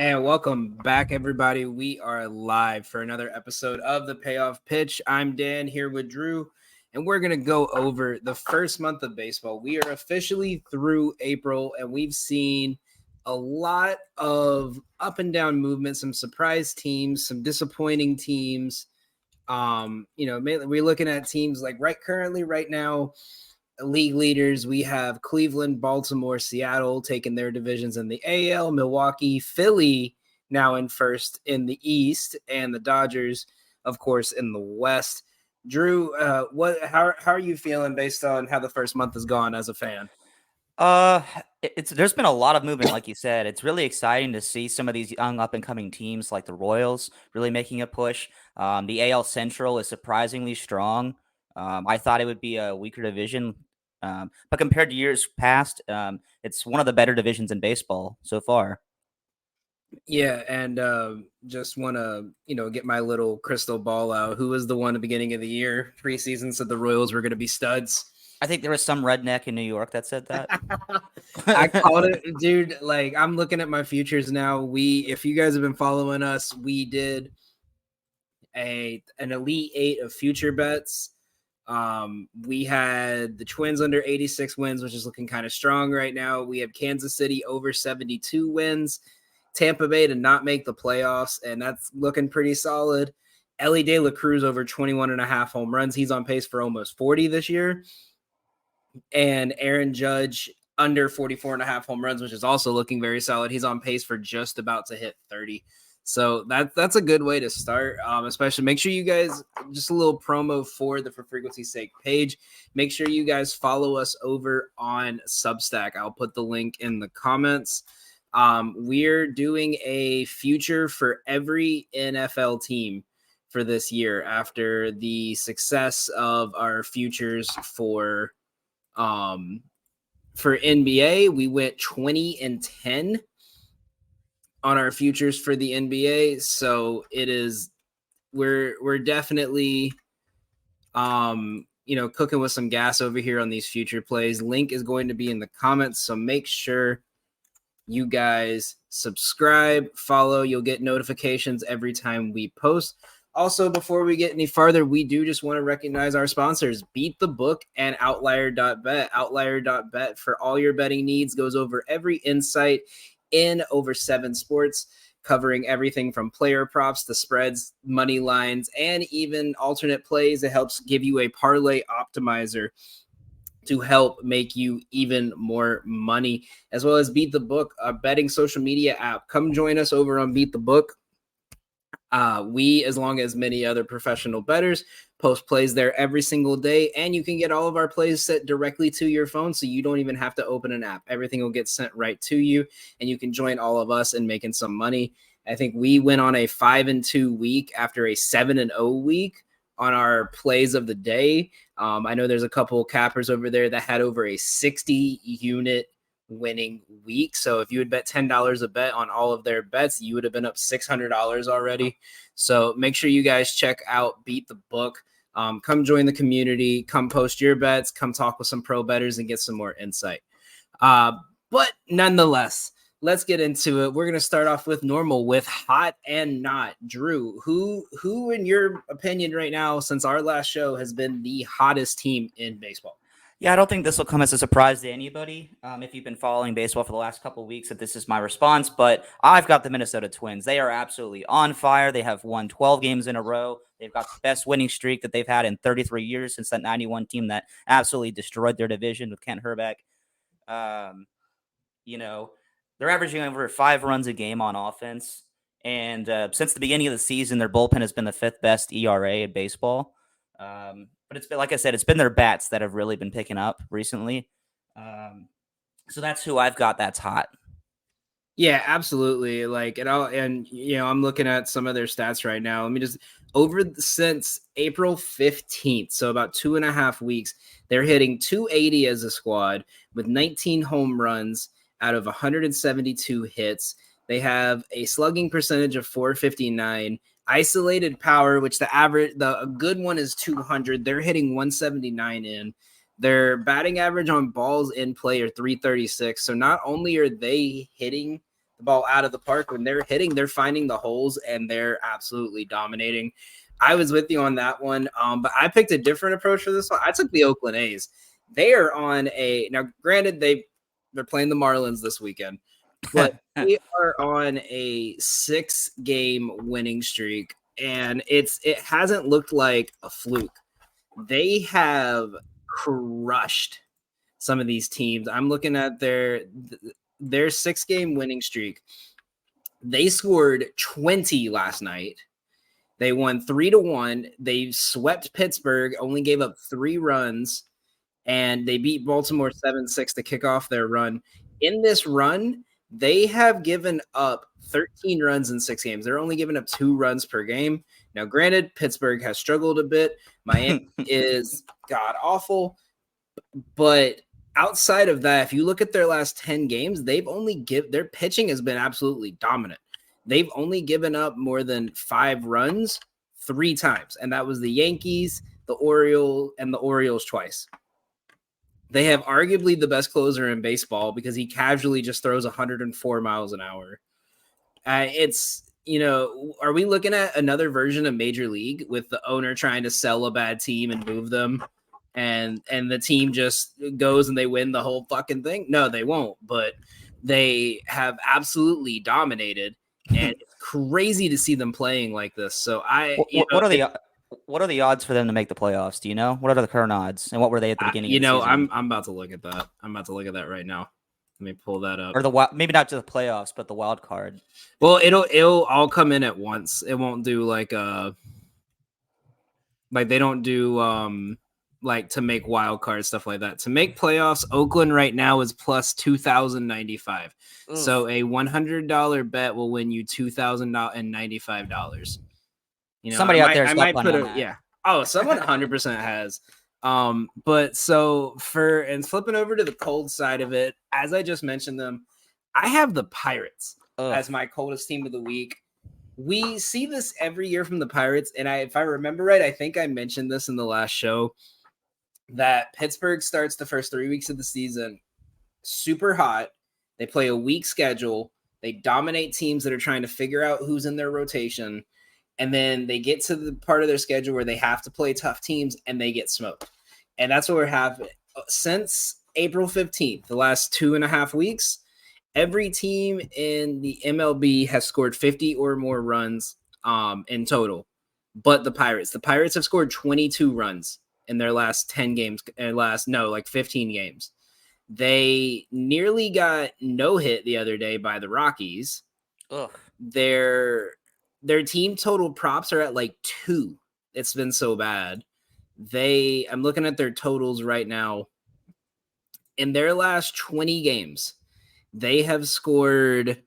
And welcome back, everybody. We are live for another episode of the Payoff Pitch. I'm Dan here with Drew, and we're going to go over the first month of baseball. We are officially through April, and we've seen a lot of up and down movement, some surprise teams, some disappointing teams. We're looking at teams like right now, league leaders. We have Cleveland, Baltimore, Seattle taking their divisions in the AL, Milwaukee, Philly now in first in the East, and the Dodgers, of course, in the West. Drew, how are you feeling based on how the first month has gone as a fan? There's been a lot of movement, like you said. It's really exciting to see some of these young up and coming teams like the Royals really making a push. The AL Central is surprisingly strong. I thought it would be a weaker division, but compared to years past, it's one of the better divisions in baseball so far. Yeah, and just want to get my little crystal ball out. Who was the one at the beginning of the year preseason said the Royals were going to be studs? I think there was some redneck in New York that said that. I called it, dude. Like, I'm looking at my futures now. If you guys have been following us, we did an Elite Eight of future bets. We had the Twins under 86 wins, which is looking kind of strong right now. We have Kansas City over 72 wins, Tampa Bay to not make the playoffs, and that's looking pretty solid. Ellie De La Cruz over 21 and a half home runs. He's on pace for almost 40 this year. And Aaron Judge under 44 and a half home runs, which is also looking very solid. He's on pace for just about to hit 30. So that's a good way to start. Especially make sure you guys, just a little promo for the For Frequency's Sake page. Make sure you guys follow us over on Substack. I'll put the link in the comments. We're doing a future for every NFL team for this year after the success of our futures for NBA. We went 20-10 on our futures for the NBA. So we're definitely cooking with some gas over here on these future plays. Link is going to be in the comments, so make sure you guys subscribe, follow. You'll get notifications every time we post. Also, before we get any farther, we do just want to recognize our sponsors, Beat the Book and Outlier.bet. Outlier.bet for all your betting needs goes over every insight in over 7 sports, covering everything from player props to spreads, money lines, and even alternate plays. It helps give you a parlay optimizer to help make you even more money, as well as Beat the Book, a betting social media app. Come join us over on Beat the Book. We, as long as many other professional bettors, post plays there every single day, and you can get all of our plays set directly to your phone, so you don't even have to open an app. Everything will get sent right to you, and you can join all of us in making some money. I think we went on a 5-2 week after a 7-0 week on our plays of the day. I know there's a couple of cappers over there that had over a 60 unit winning week. So if you would bet $10 a bet on all of their bets, you would have been up $600 already. So make sure you guys check out Beat the Book. Come join the community, come post your bets, come talk with some pro bettors and get some more insight. But nonetheless, let's get into it. We're going to start off with hot and not. Drew, who in your opinion right now, since our last show, has been the hottest team in baseball? Yeah, I don't think this will come as a surprise to anybody if you've been following baseball for the last couple of weeks that this is my response, but I've got the Minnesota Twins. They are absolutely on fire. They have won 12 games in a row. They've got the best winning streak that they've had in 33 years since that 91 team that absolutely destroyed their division with Kent Hrbek. They're averaging over 5 runs a game on offense, and since the beginning of the season, their bullpen has been the 5th best ERA in baseball. But it's been, like I said, it's been their bats that have really been picking up recently. So that's who I've got that's hot. Yeah, absolutely. I'm looking at some of their stats right now. Let me just since April 15th, so about 2.5 weeks, they're hitting 280 as a squad with 19 home runs out of 172 hits. They have a slugging percentage of 459. Isolated power, which the good one is 200. They're hitting 179 in. Their batting average on balls in play are 336. So not only are they hitting the ball out of the park. When they're hitting, they're finding the holes, and they're absolutely dominating. I was with you on that one, but I picked a different approach for this one. I took the Oakland A's. They are on now. Granted, they're playing the Marlins this weekend, but they are on a 6-game winning streak, and it hasn't looked like a fluke. They have crushed some of these teams. I'm looking at their 6-game winning streak. They scored 20 last night. They won 3-1. They swept Pittsburgh, only gave up 3 runs, and they beat Baltimore 7-6 to kick off their run. In this run, they have given up 13 runs in 6 games. They're only giving up 2 runs per game. Now, granted, Pittsburgh has struggled a bit. Miami is god awful. But outside of that, if you look at their last 10 games, their pitching has been absolutely dominant. They've only given up more than 5 runs 3 times, and that was the Yankees, the Orioles twice. They have arguably the best closer in baseball because he casually just throws 104 miles an hour. Are we looking at another version of Major League with the owner trying to sell a bad team and move them, and the team just goes and they win the whole fucking thing? No, they won't, but they have absolutely dominated. And it's crazy to see them playing like this. So what are the odds for them to make the playoffs? Do you know? What are the current odds, and what were they at the beginning of the season? I'm about to look at that. I'm about to look at that right now. Let me pull that up. Or maybe not to the playoffs, but the wild card. Well, it'll all come in at once. It won't do like they don't do like to make wild card stuff like that. To make playoffs, Oakland right now is plus 2,095. So a $100 bet will win you $2,095. Somebody out there is might put that. Yeah. Oh, someone 100% has. But so flipping over to the cold side of it, as I just mentioned them, I have the Pirates as my coldest team of the week. We see this every year from the Pirates, and if I remember right, I think I mentioned this in the last show, that Pittsburgh starts the first 3 weeks of the season super hot. They play a weak schedule. They dominate teams that are trying to figure out who's in their rotation. And then they get to the part of their schedule where they have to play tough teams and they get smoked. And that's what we're having. Since April 15th, the last 2.5 weeks, every team in the MLB has scored 50 or more runs in total. But the Pirates have scored 22 runs in their last 10 games, 15 games. They nearly got no hit the other day by the Rockies. Ugh. Their team total props are at like 2. It's been so bad. I'm looking at their totals right now. In their last 20 games, they have scored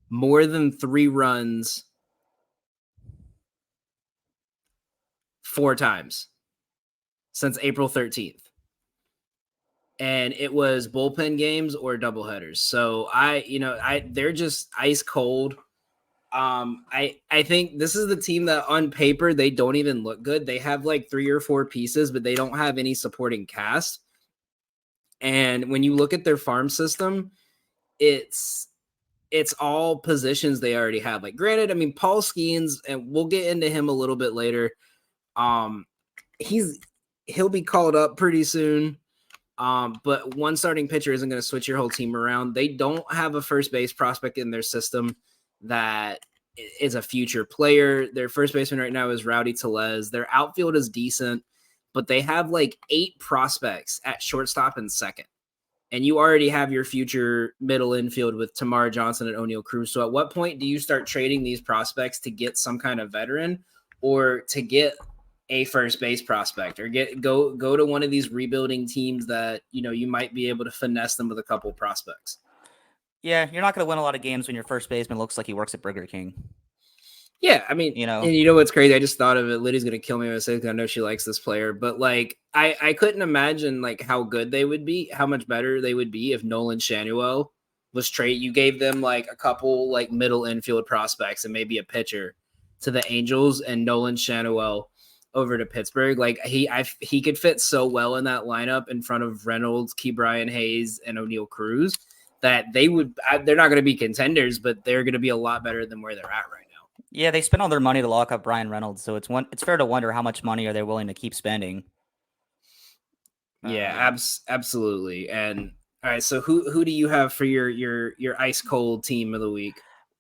more than 3 runs 4 times since April 13th. And it was bullpen games or doubleheaders. So they're just ice cold. I think this is the team that on paper, they don't even look good. They have like 3 or 4 pieces, but they don't have any supporting cast. And when you look at their farm system, it's all positions they already have. Like, granted, I mean, Paul Skeens, and we'll get into him a little bit later. He'll be called up pretty soon. But one starting pitcher isn't going to switch your whole team around. They don't have a first base prospect in their system that is a future player. Their first baseman right now is Rowdy Tellez. Their outfield is decent, but they have like 8 prospects at shortstop and second. And you already have your future middle infield with Tamar Johnson and O'Neal Cruz. So at what point do you start trading these prospects to get some kind of veteran or to get a first base prospect or go to one of these rebuilding teams that, you might be able to finesse them with a couple prospects? Yeah, you're not going to win a lot of games when your first baseman looks like he works at Burger King. Yeah, I mean, and you know what's crazy? I just thought of it. Lydia's gonna kill me when I say, because I know she likes this player, but like, I couldn't imagine like how good they would be, how much better they would be if Nolan Shanuel was traded. You gave them like a couple like middle infield prospects and maybe a pitcher to the Angels, and Nolan Shanuel over to Pittsburgh. Like he could fit so well in that lineup in front of Reynolds, Key Brian Hayes, and O'Neal Cruz that they're not going to be contenders, but they're going to be a lot better than where they're at right now. Yeah, they spent all their money to lock up Brian Reynolds, so it's fair to wonder how much money are they willing to keep spending. Yeah, absolutely. And all right, so who do you have for your ice cold team of the week?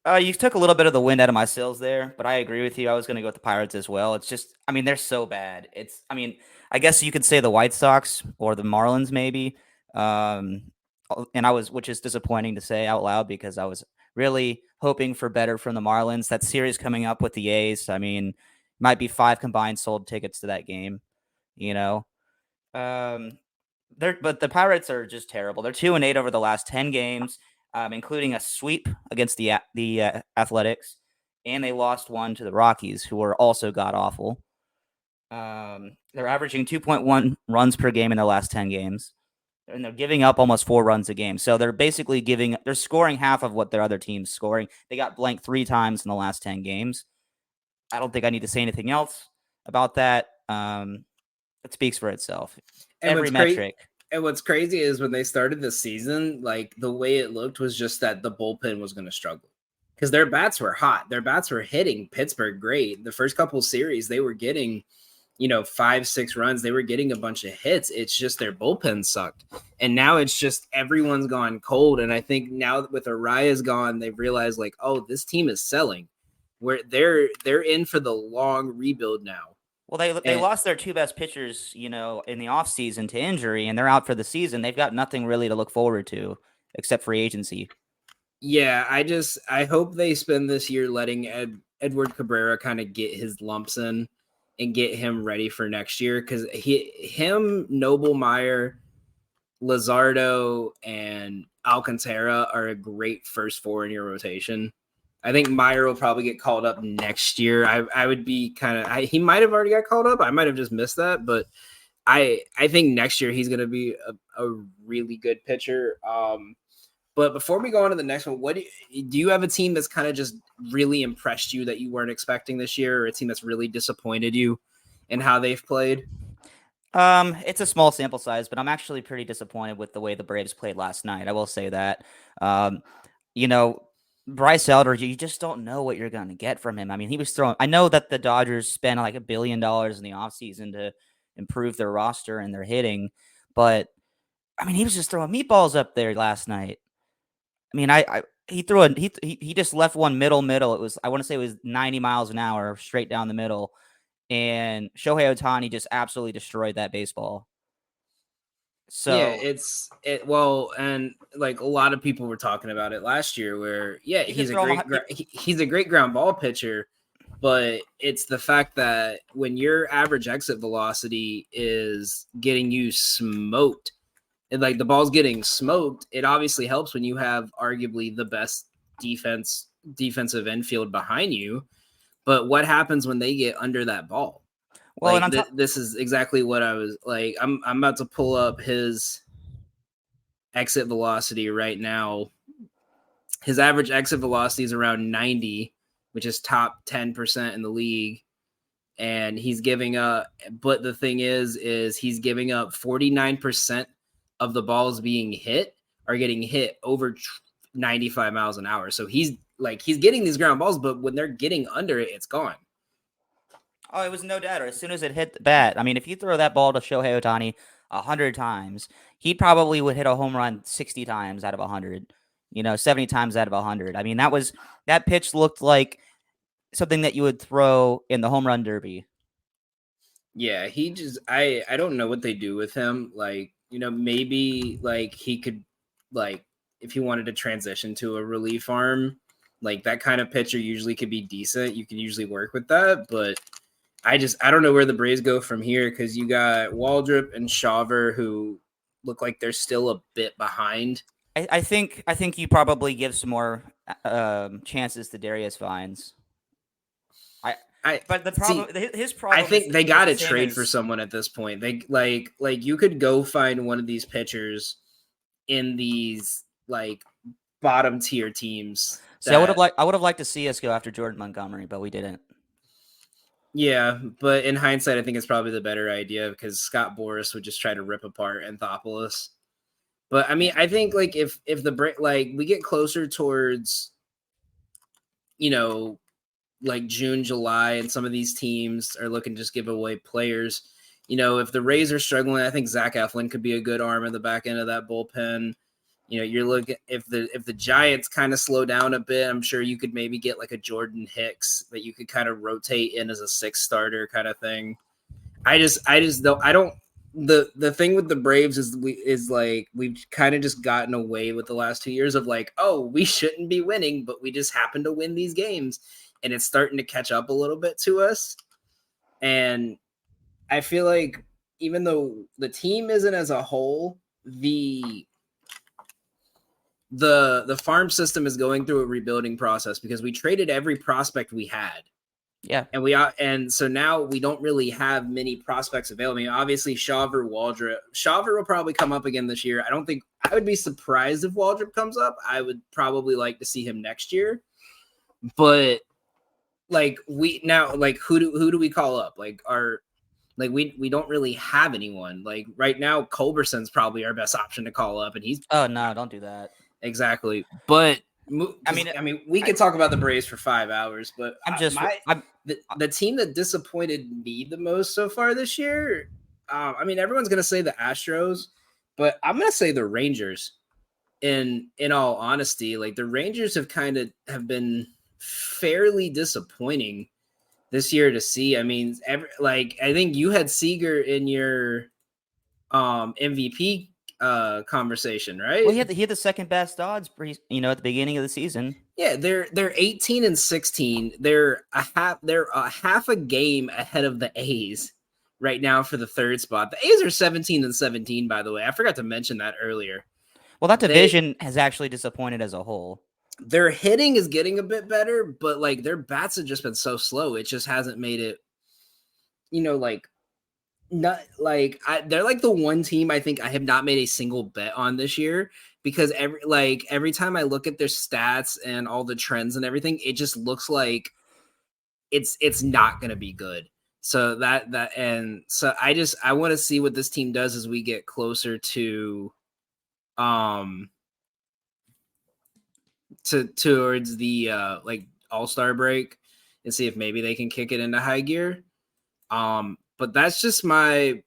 You took a little bit of the wind out of my sails there, but I agree with you. I was going to go with the Pirates as well. It's just, I mean, they're so bad. I guess you could say the White Sox or the Marlins maybe. Which is disappointing to say out loud because I was really hoping for better from the Marlins. That series coming up with the A's, I mean, might be 5 combined sold tickets to that game, you know. But the Pirates are just terrible. They're 2-8 over the last 10 games, including a sweep against the Athletics, and they lost one to the Rockies, who are also god awful. They're averaging 2.1 runs per game in their last 10 games, and they're giving up almost 4 runs a game. So they're basically they're scoring half of what their other team's scoring. They got blanked 3 times in the last 10 games. I don't think I need to say anything else about that. It speaks for itself. And Every metric. And what's crazy is when they started the season, like the way it looked was just that the bullpen was going to struggle because their bats were hot. Their bats were hitting Pittsburgh great. The first couple of series, they were getting, 5-6 runs. They were getting a bunch of hits. It's just their bullpen sucked. And now it's just everyone's gone cold. And I think now with Araya's gone, they've realized like, oh, this team is selling. Where they're in for the long rebuild now. Well, they lost their 2 best pitchers, in the offseason to injury, and they're out for the season. They've got nothing really to look forward to except free agency. Yeah, I hope they spend this year letting Edward Cabrera kind of get his lumps in and get him ready for next year because Noble Meyer, Luzardo, and Alcantara are a great first 4 in your rotation. I think Meyer will probably get called up next year. I would be he might have already got called up. I might have just missed that, but I think next year he's going to be a really good pitcher. But before we go on to the next one, do you have a team that's kind of just really impressed you that you weren't expecting this year, or a team that's really disappointed you in how they've played? It's a small sample size, but I'm actually pretty disappointed with the way the Braves played last night. I will say that. Bryce Elder, you just don't know what you're going to get from him. I mean, he was throwing. I know that the Dodgers spent like $1 billion in the offseason to improve their roster and their hitting, but I mean, he was just throwing meatballs up there last night. I mean, he just left one middle. I want to say it was 90 miles an hour straight down the middle, and Shohei Ohtani just absolutely destroyed that baseball. So yeah, and like a lot of people were talking about it last year where he's a great ground ball pitcher, but it's the fact that when your average exit velocity is getting you smoked and like the ball's getting smoked, it obviously helps when you have arguably the best defensive infield behind you. But what happens when they get under that ball? Well, like, this is exactly what I was like. I'm about to pull up his exit velocity right now. His average exit velocity is around 90, which is top 10% in the league. And he's giving up, but the thing is he's giving up 49% of the balls being hit are getting hit over 95 miles an hour. So he's getting these ground balls, but when they're getting under it, it's gone. Oh, it was no doubter. As soon as it hit the bat, I mean, if you throw that ball to Shohei Ohtani 100 times, he probably would hit a home run 60 times out of 100. 70 times out of 100. I mean, that pitch looked like something that you would throw in the home run derby. Yeah, he just I don't know what they do with him. Like, maybe like he could like if he wanted to transition to a relief arm, like that kind of pitcher usually could be decent. You can usually work with that, but I don't know where the Braves go from here because you got Waldrop and Shawver who look like they're still a bit behind. I think you probably give some more chances to Darius Vines. But the problem, his problem. I think they got to trade for someone at this point. They like you could go find one of these pitchers in these like bottom tier teams. So I would have liked to see us go after Jordan Montgomery, but we didn't. Yeah, but in hindsight, I think it's probably the better idea because Scott Boras would just try to rip apart Anthopoulos. But I mean, I think like if the like we get closer towards, you know, like June, July, and some of these teams are looking to just give away players. You know, if the Rays are struggling, I think Zach Eflin could be a good arm at the back end of that bullpen. You know, you're looking if the Giants kind of slow down a bit, I'm sure you could maybe get like a Jordan Hicks that you could kind of rotate in as a sixth starter kind of thing. I just don't. I don't. The thing with the Braves is like we've kind of just gotten away with the last 2 years of like, oh, we shouldn't be winning, but we just happen to win these games, and it's starting to catch up a little bit to us. And I feel like even though the team isn't as a whole, the farm system is going through a rebuilding process because we traded every prospect we had. Yeah. And so now we don't really have many prospects available. I mean, obviously Shawver, Waldrop. Shawver will probably come up again this year. I would be surprised if Waldrop comes up. I would probably like to see him next year. But like who do we call up? Like we don't really have anyone. Like right now, Culberson's probably our best option to call up, and he's no, don't do that. Exactly. But I mean, we could talk about the Braves for 5 hours, but the team that disappointed me the most so far this year. I mean, everyone's gonna say the Astros, but I'm gonna say the Rangers. In all honesty, like the Rangers have been fairly disappointing this year to see. I mean, I think you had Seager in your MVP conversation, right? Well, he had the second best odds, at the beginning of the season. Yeah, they're 18 and 16. They're a half a game ahead of the A's right now for the third spot. The A's are 17 and 17, by the way. I forgot to mention that earlier. Well, that division has actually disappointed as a whole. Their hitting is getting a bit better, but like their bats have just been so slow. It just hasn't made it, they're like the one team I think I have not made a single bet on this year because every time I look at their stats and all the trends and everything, it just looks like it's not going to be good. So I want to see what this team does as we get closer to towards the like All-Star break and see if maybe they can kick it into high gear. But that's just my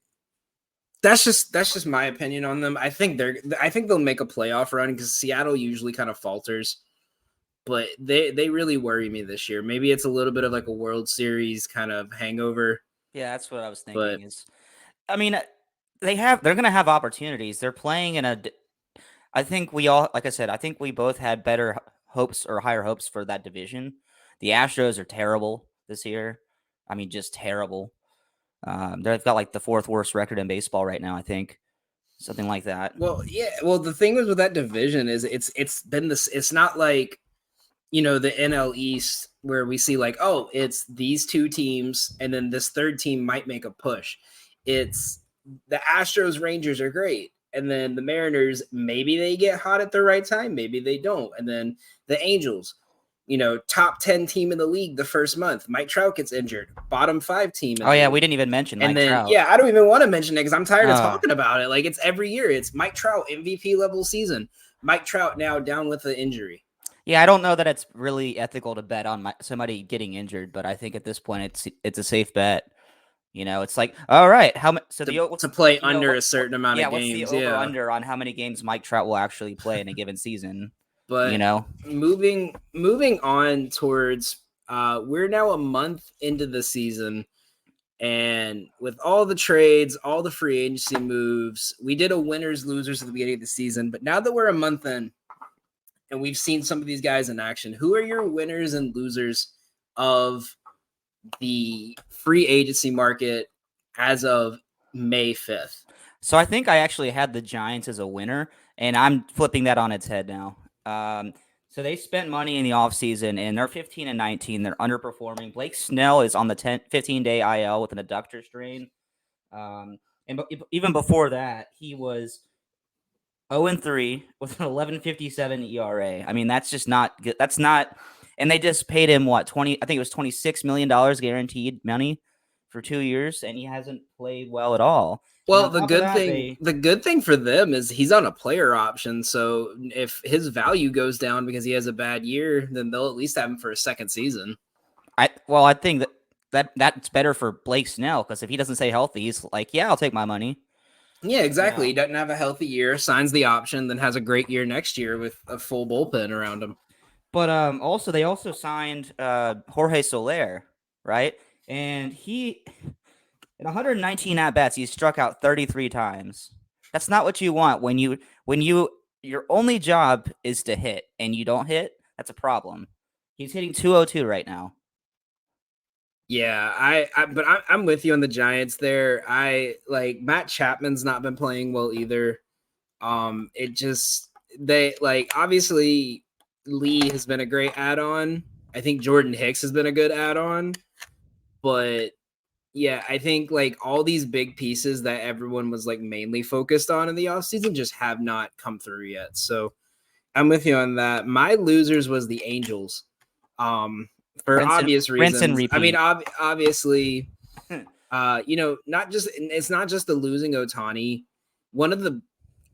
opinion on them. I think they'll make a playoff run because Seattle usually kind of falters, but they really worry me this year. Maybe it's a little bit of like a World Series kind of hangover. Yeah, that's what I was thinking. They're going to have opportunities. They're playing I think we both had better hopes or higher hopes for that division. The Astros are terrible this year. I mean, just terrible. They've got like the fourth worst record in baseball right now, I think, something like that. Well, yeah. Well, the thing with that division is it's been this. It's not like the NL East where we see like, oh, it's these two teams and then this third team might make a push. It's the Astros, Rangers are great, and then the Mariners, maybe they get hot at the right time, maybe they don't, and then the Angels. Top 10 team in the league the first month. Mike Trout gets injured. Bottom 5 team. Oh, yeah, we didn't even mention Mike Trout. Yeah, I don't even want to mention it because I'm tired of talking about it. Like, it's every year. It's Mike Trout, MVP level season. Mike Trout now down with the injury. Yeah, I don't know that it's really ethical to bet on somebody getting injured, but I think at this point it's a safe bet. It's like, all right, to play under a certain amount of games. What's the over-under on how many games Mike Trout will actually play in a given season? But moving on towards we're now a month into the season, and with all the trades, all the free agency moves, we did a winners losers at the beginning of the season. But now that we're a month in and we've seen some of these guys in action, who are your winners and losers of the free agency market as of May 5th? So I think I actually had the Giants as a winner, and I'm flipping that on its head now. So they spent money in the offseason, and they're 15 and 19. They're underperforming. Blake Snell is on the 15-day IL with an adductor strain. And even before that, he was 0-3 with an 11.57 ERA. I mean, that's just not good. That's not. And they just paid him what, 20? I think it was $26 million guaranteed money. for 2 years, and he hasn't played well at all. Well, On top of that, they the good thing for them is he's on a player option. So if his value goes down because he has a bad year, then they'll at least have him for a second season. I think that's better for Blake Snell, because if he doesn't stay healthy, he's like, yeah, I'll take my money. Yeah, exactly. He doesn't have a healthy year, signs the option, then has a great year next year with a full bullpen around him. But also they also signed Jorge Soler, right? And he, in 119 at bats, he struck out 33 times. That's not what you want when your only job is to hit and you don't hit. That's a problem. He's hitting 202 right now. Yeah, I'm with you on the Giants there. I like Matt Chapman's not been playing well either. Obviously Lee has been a great add-on. I think Jordan Hicks has been a good add-on, but yeah, I think like all these big pieces that everyone was like mainly focused on in the offseason just have not come through yet. So I'm with you on that. My losers was the Angels. For obvious reasons. I mean, obviously, it's not just the losing Ohtani. One of the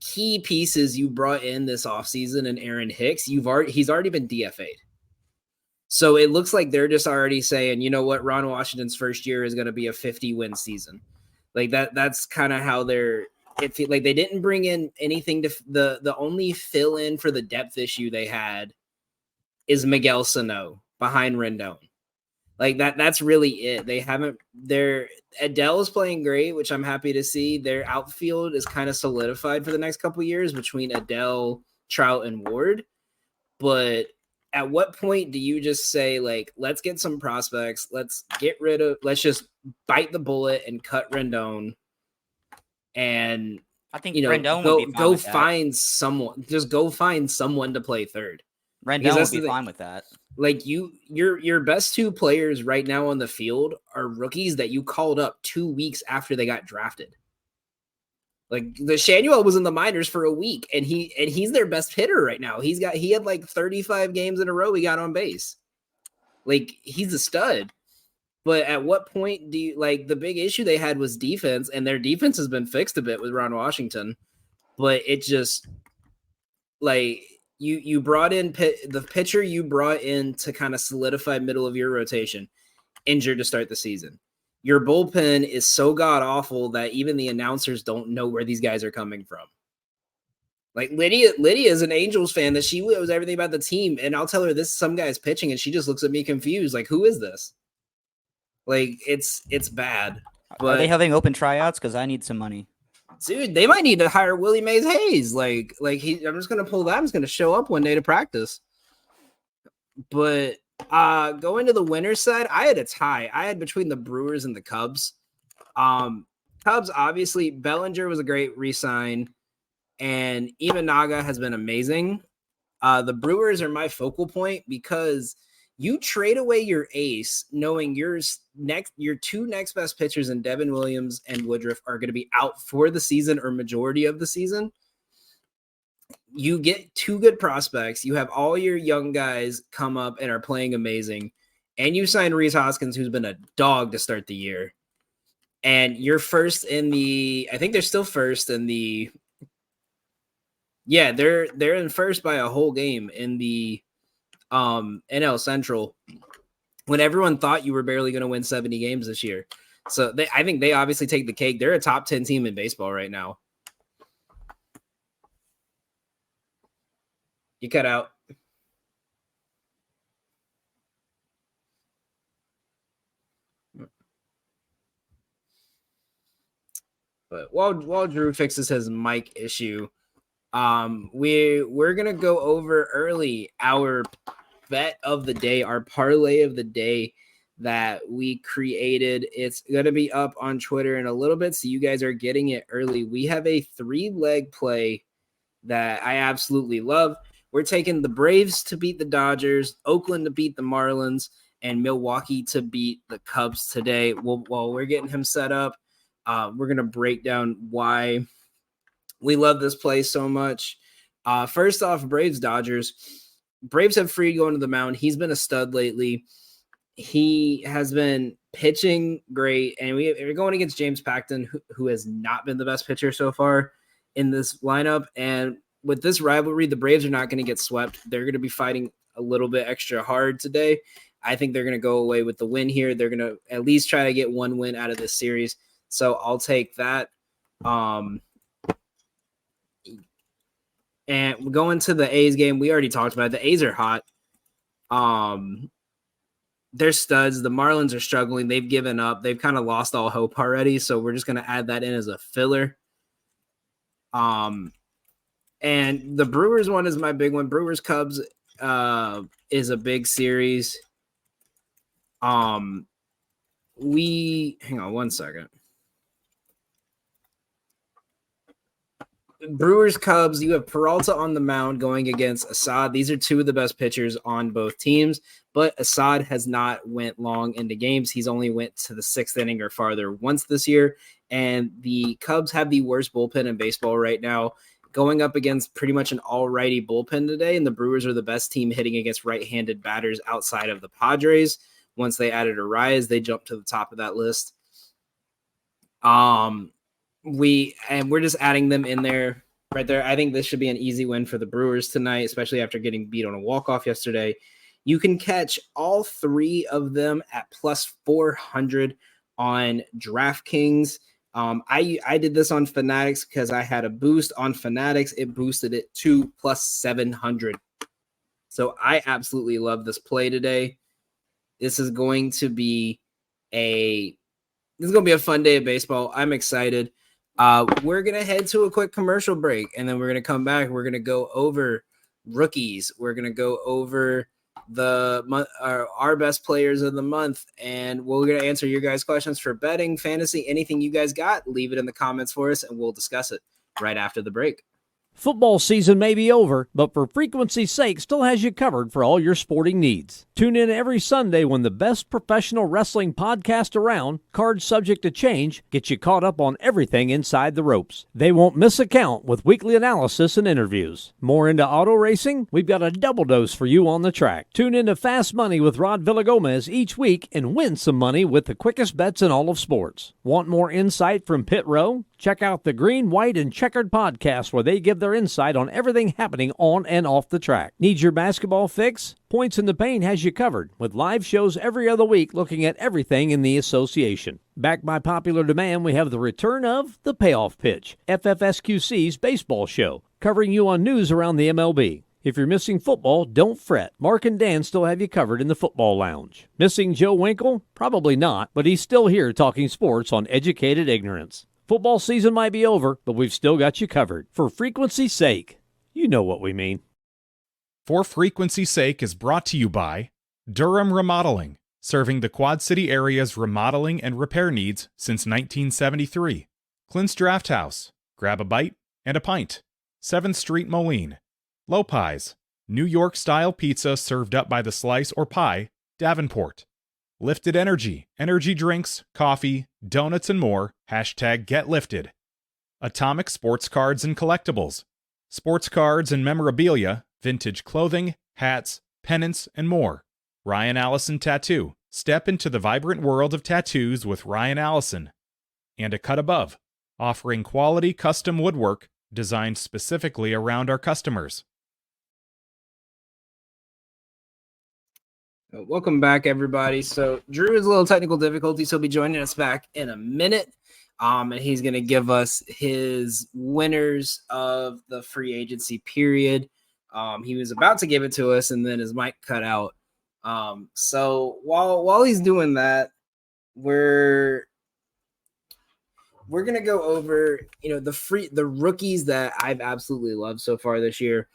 key pieces you brought in this offseason in Aaron Hicks, he's already been DFA'd. So it looks like they're just already saying, you know what, Ron Washington's first year is going to be a 50-win season. Like that's kind of how they didn't bring in anything to the only fill in for the depth issue they had is Miguel Sano behind Rendon. Like that's really it. Adele is playing great, which I'm happy to see. Their outfield is kind of solidified for the next couple years between Adele, Trout, and Ward. But at what point do you just say, like, let's get some prospects, let's just bite the bullet and cut Rendon, and I think Rendon would be fine with that. Go find someone to play third. Rendon would be fine with that. Like your best two players right now on the field are rookies that you called up 2 weeks after they got drafted. Like the Shanuel was in the minors for a week, and he's their best hitter right now. He had like 35 games in a row he got on base. Like he's a stud. But at what point do you like the big issue they had was defense, and their defense has been fixed a bit with Ron Washington, but it just like you brought in the pitcher you brought in to kind of solidify middle of your rotation, injured to start the season. Your bullpen is so god awful that even the announcers don't know where these guys are coming from. Like Lydia is an Angels fan that she knows everything about the team, and I'll tell her this some guy's pitching, and she just looks at me confused, like, who is this? Like it's bad. But are they having open tryouts? Because I need some money. Dude, they might need to hire Willie Mays Hayes. I'm just gonna pull that. I'm just gonna show up one day to practice. But going to the winner's side, I had a tie. I had between the Brewers and the Cubs. Cubs, obviously, Bellinger was a great re-sign, and Imanaga has been amazing. The Brewers are my focal point because you trade away your ace, knowing your two next best pitchers in Devin Williams and Woodruff are going to be out for the season or majority of the season. You get two good prospects. You have all your young guys come up and are playing amazing. And you sign Rhys Hoskins, who's been a dog to start the year. And you're first I think they're still first in they're in first by a whole game in the NL Central when everyone thought you were barely going to win 70 games this year. So I think they obviously take the cake. They're a top 10 team in baseball right now. You cut out. But while Drew fixes his mic issue, we're gonna go over early our bet of the day, our parlay of the day that we created. It's gonna be up on Twitter in a little bit, so you guys are getting it early. We have a 3-leg play that I absolutely love. We're taking the Braves to beat the Dodgers, Oakland to beat the Marlins, and Milwaukee to beat the Cubs today. While we're getting him set up, we're gonna break down why we love this play so much. First off, Braves-Dodgers. Braves have Fried going to the mound. He's been a stud lately. He has been pitching great, and we're going against James Paxton, who has not been the best pitcher so far in this lineup. And with this rivalry, the Braves are not going to get swept. They're going to be fighting a little bit extra hard today. I think they're going to go away with the win here. They're going to at least try to get one win out of this series. So I'll take that. And we're going to the A's game. We already talked about it. The A's are hot. They're studs. The Marlins are struggling. They've given up. They've kind of lost all hope already. So we're just going to add that in as a filler. And the Brewers one is my big one. Brewers Cubs is a big series. Hang on one second. Brewers Cubs, you have Peralta on the mound going against Assad. These are two of the best pitchers on both teams, but Assad has not went long into games. He's only went to the 6th inning or farther once this year, and the Cubs have the worst bullpen in baseball right now, going up against pretty much an all-righty bullpen today, and the Brewers are the best team hitting against right-handed batters outside of the Padres. Once they added Arias, they jumped to the top of that list. We're just adding them in there right there. I think this should be an easy win for the Brewers tonight, especially after getting beat on a walk-off yesterday. You can catch all three of them at plus 400 on DraftKings. I did this on Fanatics because I had a boost on Fanatics. It boosted it to plus 700. So I absolutely love this play today. This is going to be a fun day of baseball. I'm excited. We're going to head to a quick commercial break, and then we're going to come back. We're going to go over rookies. We're going to go over our best players of the month, and we're going to answer your guys' questions for betting, fantasy, anything you guys got. Leave it in the comments for us, and we'll discuss it right after the break. Football season may be over, but for frequency's sake, still has you covered for all your sporting needs. Tune in every Sunday when the best professional wrestling podcast around, Cards Subject to Change, gets you caught up on everything inside the ropes. They won't miss a count with weekly analysis and interviews. More into auto racing? We've got a double dose for you on the track. Tune in to Fast Money with Rod Villagomez each week and win some money with the quickest bets in all of sports. Want more insight from Pit Row? Check out the Green, White, and Checkered podcast where they give their insight on everything happening on and off the track. Need your basketball fix? Points in the Paint has you covered with live shows every other week looking at everything in the association. Backed by popular demand, we have the return of the Payoff Pitch, FFSQC's baseball show, covering you on news around the MLB. If you're missing football, don't fret. Mark and Dan still have you covered in the football lounge. Missing Joe Winkle? Probably not, but he's still here talking sports on Educated Ignorance. Football season might be over, but we've still got you covered. For frequency's sake, you know what we mean. For Frequency's Sake is brought to you by Durham Remodeling, serving the Quad City area's remodeling and repair needs since 1973. Clint's Draft House, grab a bite and a pint. 7th Street, Moline. Lopez, New York-style pizza served up by the slice or pie, Davenport. Lifted Energy, energy drinks, coffee, donuts, and more. #GetLifted. Atomic Sports Cards and Collectibles. Sports cards and memorabilia, vintage clothing, hats, pennants, and more. Ryan Allison Tattoo. Step into the vibrant world of tattoos with Ryan Allison. And A Cut Above, offering quality custom woodwork designed specifically around our customers. Welcome back, everybody. So Drew has a little technical difficulties. He'll be joining us back in a minute. And he's going to give us his winners of the free agency period. He was about to give it to us, and then his mic cut out. So while he's doing that, we're going to go over, the rookies that I've absolutely loved so far this year.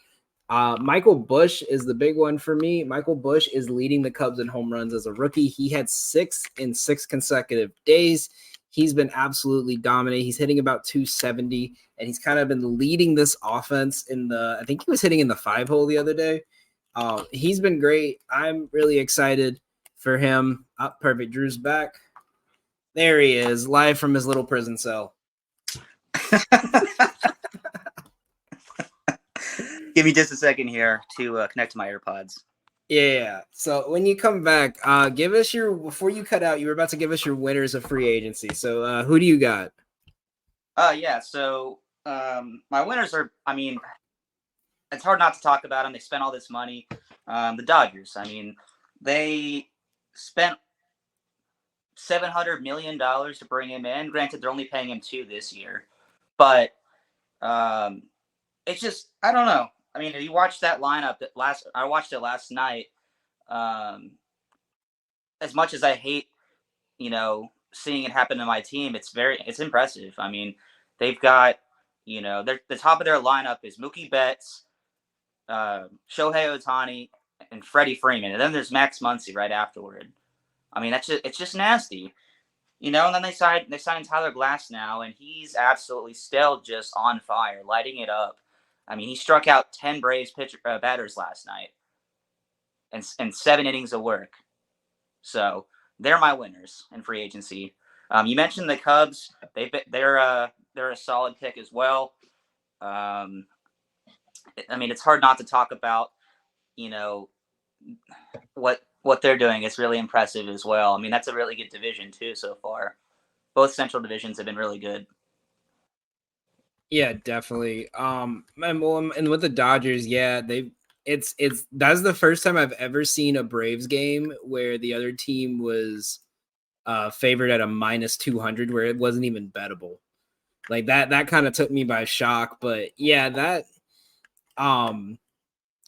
Michael Busch is the big one for me. Michael Busch is leading the Cubs in home runs as a rookie. He had 6 in 6 consecutive days. He's been absolutely dominant. He's hitting about 270, and he's kind of been leading this offense I think he was hitting in the 5 hole the other day. He's been great. I'm really excited for him. Perfect. Drew's back. There he is, live from his little prison cell. Give me just a second here to connect to my AirPods. Yeah. So when you come back, give us your before you cut out. You were about to give us your winners of free agency. So who do you got? Yeah. So my winners are. I mean, it's hard not to talk about them. They spent all this money. The Dodgers. I mean, they spent $700 million to bring him in. Granted, they're only paying him 2 this year, but it's just I don't know. I mean, you watched that lineup I watched it last night. Um, as much as I hate, seeing it happen to my team, it's impressive. I mean, they've got, the top of their lineup is Mookie Betts, Shohei Ohtani, and Freddie Freeman, and then there's Max Muncy right afterward. I mean, it's just nasty, And then they signed Tyler Glass now, and he's absolutely still just on fire, lighting it up. I mean, he struck out 10 Braves batters last night, and 7 innings of work. So they're my winners in free agency. You mentioned the Cubs; they're a solid pick as well. I mean, it's hard not to talk about, what they're doing. It's really impressive as well. I mean, that's a really good division too so far. Both Central divisions have been really good. Yeah, definitely. And with the Dodgers, yeah, that's the first time I've ever seen a Braves game where the other team was favored at a -200, where it wasn't even bettable. Like that kind of took me by shock. But yeah,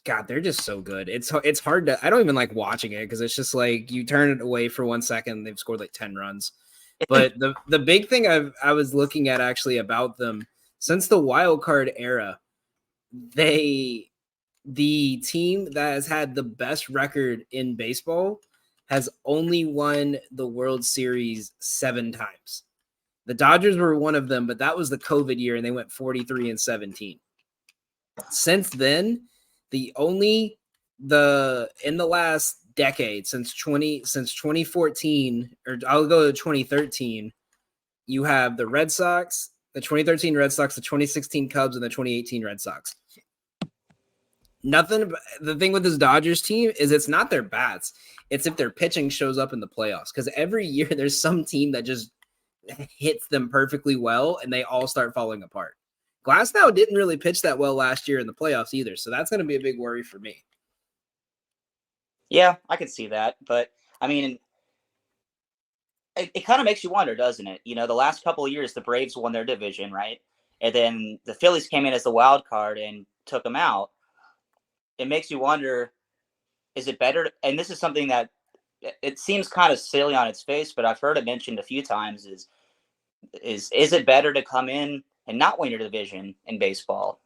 God, they're just so good. It's hard to. I don't even like watching it because it's just like you turn it away for 1 second, they've scored like 10 runs. But the big thing I was looking at actually about them since the wild card era, the team that has had the best record in baseball has only won the World Series 7 times. The Dodgers were one of them, but that was the COVID year, and they went 43-17. Since then, in the last decade, since 2014, or I'll go to 2013, you have the Red Sox, the 2013 Red Sox, the 2016 Cubs, and the 2018 Red Sox. The thing with this Dodgers team is it's not their bats. It's if their pitching shows up in the playoffs. Because every year there's some team that just hits them perfectly well and they all start falling apart. Glasnow didn't really pitch that well last year in the playoffs either. So that's going to be a big worry for me. Yeah, I could see that. But, I mean, it kind of makes you wonder, doesn't it? The last couple of years, the Braves won their division, right? And then the Phillies came in as the wild card and took them out. It makes you wonder, is it better? And this is something that it seems kind of silly on its face, but I've heard it mentioned a few times is it better to come in and not win your division in baseball,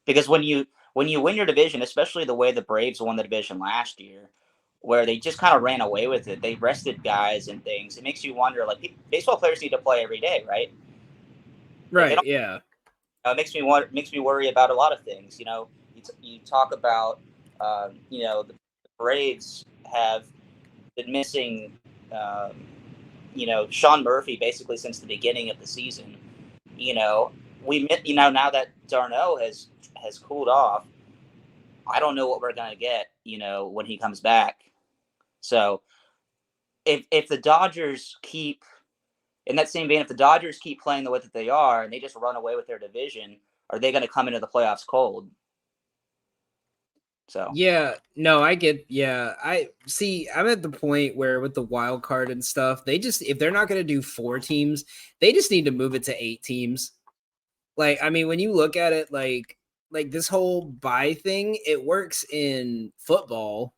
because when you win your division, especially the way the Braves won the division last year, where they just kind of ran away with it, they rested guys and things. It makes you wonder, like, baseball players need to play every day, right? Right. Yeah. It makes me worry about a lot of things. You talk about, the Braves have been missing, Sean Murphy basically since the beginning of the season. Now that Darno has cooled off, I don't know what we're going to get, when he comes back. So if the Dodgers keep, in that same vein, if the Dodgers keep playing the way that they are and they just run away with their division, are they going to come into the playoffs cold? So yeah, no, I get. Yeah, I see. I'm at the point where with the wild card and stuff, if they're not going to do 4 teams, they just need to move it to 8 teams. Like, I mean, when you look at it, like this whole bye thing, it works in football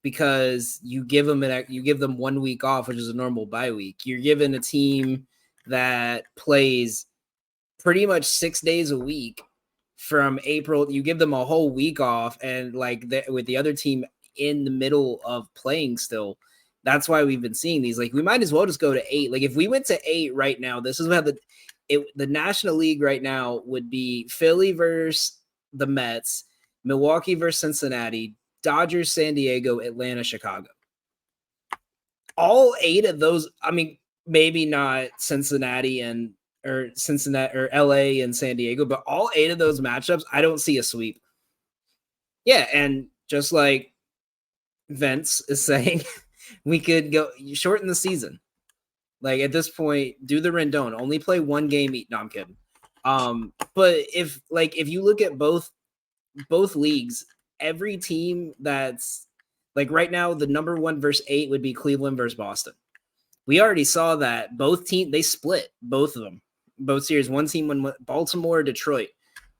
because you give them 1 week off, which is a normal bye week. You're giving a team that plays pretty much 6 days a week from April, you give them a whole week off, and with the other team in the middle of playing still. That's why we've been seeing these. Like, we might as well just go to 8. Like, if we went to 8 right now, this is how the National League right now would be Philly versus the Mets, Milwaukee versus Cincinnati, Dodgers, San Diego, Atlanta, Chicago. All 8 of those, I mean, maybe not Cincinnati or LA and San Diego, but all 8 of those matchups, I don't see a sweep. Yeah, and just like Vince is saying we could go shorten the season. Like at this point, do the Rendon. Only play one game each. No, I'm kidding. But if you look at both leagues, every team that's like right now, the number 1 versus 8 would be Cleveland versus Boston. We already saw that both teams, they split both of them, both series. One team won Baltimore, Detroit.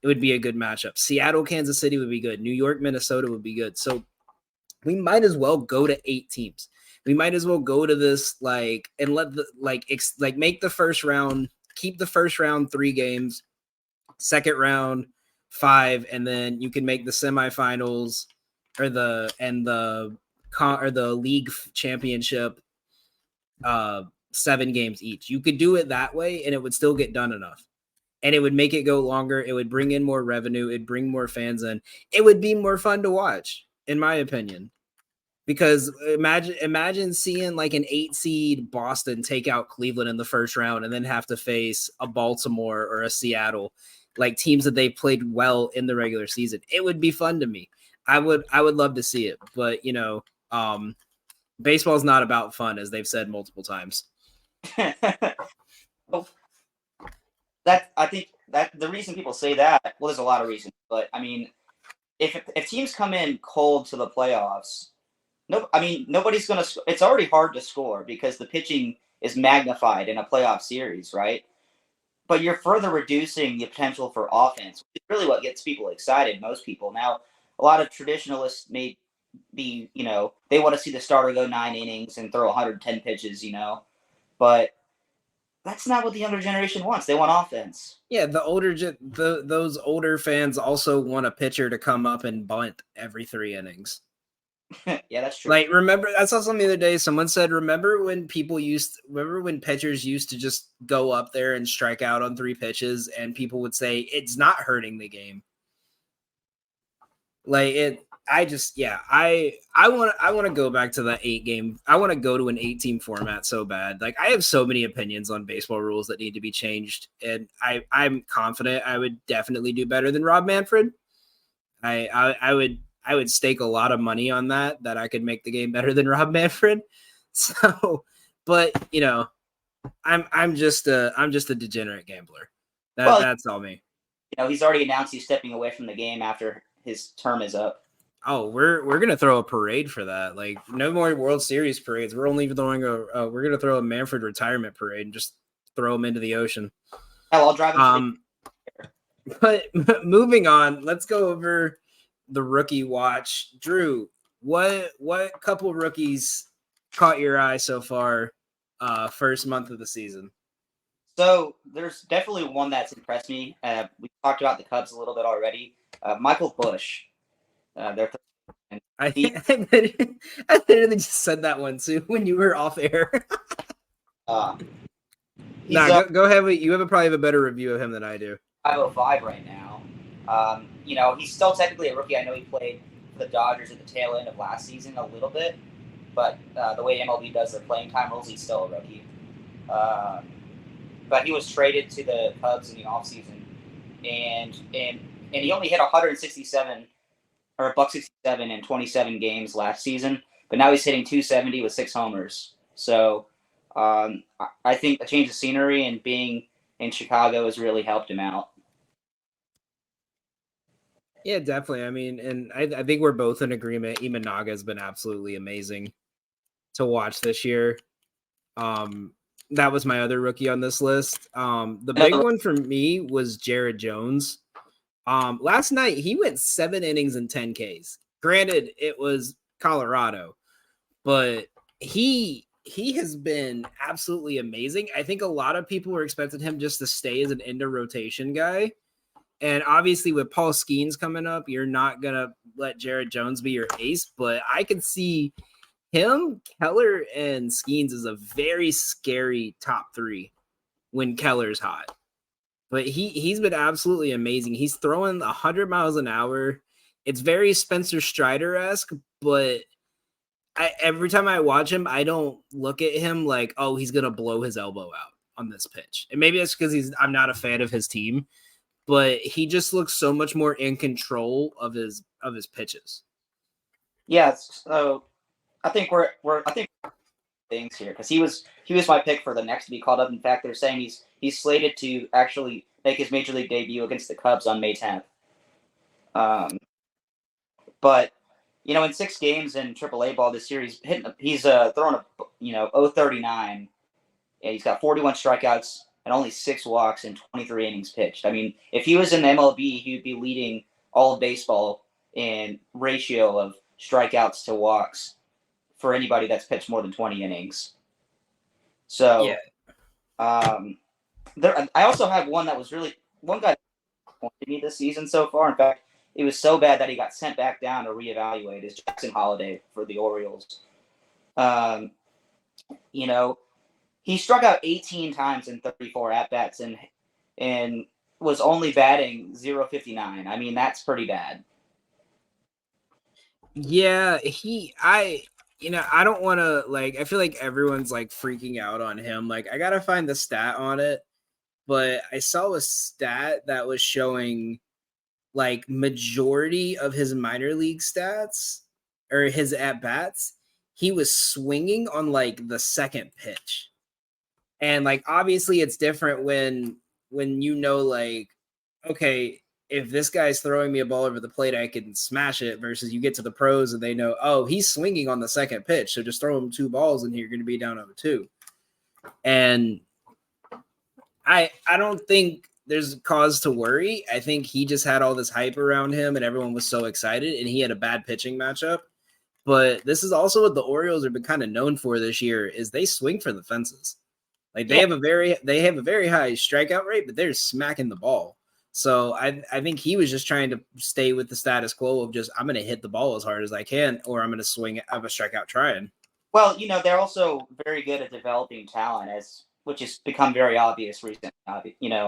It would be a good matchup. Seattle, Kansas City would be good. New York, Minnesota would be good. So we might as well go to 8 teams. We might as well go to this and let the make the first round, keep the first round 3 games, second round 5, and then you can make the semifinals or the league championship 7 games each. You could do it that way and it would still get done enough. And it would make it go longer. It would bring in more revenue. It'd bring more fans in. It would be more fun to watch, in my opinion. Because imagine seeing like an 8 seed Boston take out Cleveland in the first round and then have to face a Baltimore or a Seattle, like teams that they played well in the regular season. It would be fun to me. I would love to see it. But, baseball is not about fun, as they've said multiple times. Well, I think that the reason people say that, well, there's a lot of reasons, but I mean, if teams come in cold to the playoffs, nobody's going to. It's already hard to score because the pitching is magnified in a playoff series, right? But you're further reducing the potential for offense, which is really what gets people excited. Most people now, a lot of traditionalists may be, they want to see the starter go 9 innings and throw 110 pitches, but that's not what the younger generation wants. They want offense. Yeah, those older fans also want a pitcher to come up and bunt every 3 innings. Yeah, that's true. Like, remember, I saw something the other day. Someone said, remember when pitchers used to just go up there and strike out on 3 pitches, and people would say it's not hurting the game. Like it. I want to go back to the 8 game. I want to go to an 8-team format so bad. Like, I have so many opinions on baseball rules that need to be changed, and I'm confident I would definitely do better than Rob Manfred. I would stake a lot of money on that I could make the game better than Rob Manfred. So, but I'm just a degenerate gambler. That's all me. He's already announced he's stepping away from the game after his term is up. Oh, we're gonna throw a parade for that. Like, no more World Series parades. We're only throwing we're gonna throw a Manfred retirement parade and just throw him into the ocean. Hell, I'll drive him. But moving on, let's go over the rookie watch. Drew, what couple rookies caught your eye so far? First month of the season. So there's definitely one that's impressed me. We talked about the Cubs a little bit already. Michael Busch. I literally just said that one too when you were off air. Go ahead. You probably have a better review of him than I do. 505 right now. He's still technically a rookie. I know he played for the Dodgers at the tail end of last season a little bit, but the way MLB does their playing time rules, he's still a rookie. But he was traded to the Cubs in the offseason, and he only hit 167 or $167 in 27 games last season, but now he's hitting 270 with 6 homers. So I think a change of scenery and being in Chicago has really helped him out. Yeah, definitely. I mean, and I think we're both in agreement. Imanaga has been absolutely amazing to watch this year. That was my other rookie on this list. The big one for me was Jared Jones. Last night he went 7 innings and 10 Ks. Granted, it was Colorado, but he has been absolutely amazing. I think a lot of people were expecting him just to stay as an end of rotation guy. And obviously with Paul Skeens coming up, you're not going to let Jared Jones be your ace, but I can see him, Keller, and Skeens is a very scary top 3 when Keller's hot. But he's been absolutely amazing. He's throwing 100 miles an hour. It's very Spencer Strider-esque, but every time I watch him, I don't look at him like, oh, he's going to blow his elbow out on this pitch. And maybe that's because I'm not a fan of his team, but he just looks so much more in control of his pitches. Yeah, so I think we're things here because he was my pick for the next to be called up. In fact, they're saying he's slated to actually make his major league debut against the Cubs on May 10th. But in 6 games in AAA ball this year, he's thrown a 039. Yeah, he's got 41 strikeouts and only 6 walks in 23 innings pitched. I mean, if he was in the MLB, he would be leading all of baseball in ratio of strikeouts to walks for anybody that's pitched more than 20 innings. So, I also have one that was one guy that disappointed me this season so far. In fact, it was so bad that he got sent back down to reevaluate. Is Jackson Holliday for the Orioles? He struck out 18 times in 34 at bats and was only batting .059. I mean, that's pretty bad. Yeah, I don't want to I feel like everyone's freaking out on him. I got to find the stat on it, but I saw a stat that was showing majority of his minor league stats or his at bats, he was swinging on the second pitch. And obviously it's different when okay, if this guy's throwing me a ball over the plate, I can smash it versus you get to the pros and they know, oh, he's swinging on the second pitch. So just throw him 2 balls and you're going to be down 0-2. And I don't think there's cause to worry. I think he just had all this hype around him and everyone was so excited and he had a bad pitching matchup. But this is also what the Orioles have been kind of known for this year is they swing for the fences. They have a very high strikeout rate, but they're smacking the ball. So I think he was just trying to stay with the status quo of just, I'm going to hit the ball as hard as I can, or I'm going to swing of a strikeout trying. Well, they're also very good at developing talent, which has become very obvious recently.